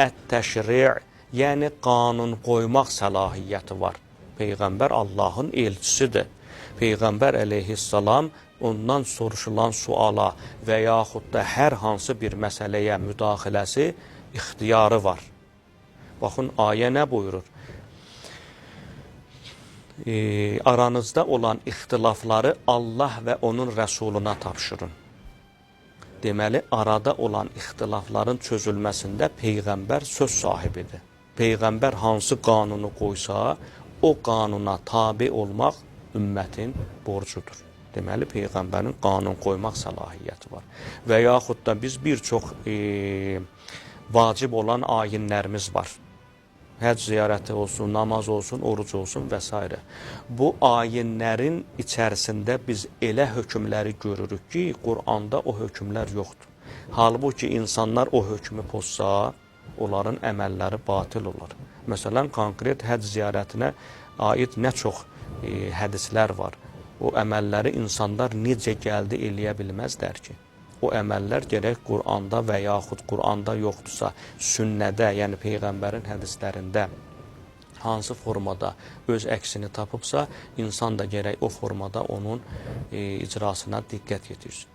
ət-təşri', yəni qanun qoymaq səlahiyyəti var. Peyğəmbər Allahın elçisidir. Peyğəmbər əleyhissalam ondan soruşulan suala və yaxud da hər hansı bir məsələyə müdaxiləsi ixtiyarı var. Baxın, ayə nə buyurur? Aranızda olan ixtilafları Allah və onun rəsuluna tapşırın. Deməli, arada olan ixtilafların çözülməsində Peyğəmbər söz sahibidir. Peyğəmbər hansı qanunu qoysa, o qanuna tabi olmaq ümmətin borcudur. Deməli, Peyğəmbərin qanun qoymaq səlahiyyəti var. Və yaxud da biz bir çox vacib olan ayinlərimiz var. Həcc ziyarəti olsun, namaz olsun, oruc olsun və s. Bu ayinlərin içərisində biz elə hökmləri görürük ki, Quranda o hökmlər yoxdur. Halbuki insanlar o hökmü pozsa, onların əməlləri batil olur. Məsələn, konkret həcc ziyarətinə aid nə çox hədislər var. O əməlləri insanlar necə gəldi eləyə bilməzlər ki. O əməllər gərək Quranda və yaxud Quranda yoxdursa, sünnədə, yəni Peyğəmbərin hədislərində hansı formada öz əksini tapıbsa, insan da gərək o formada onun icrasına diqqət yetirsin.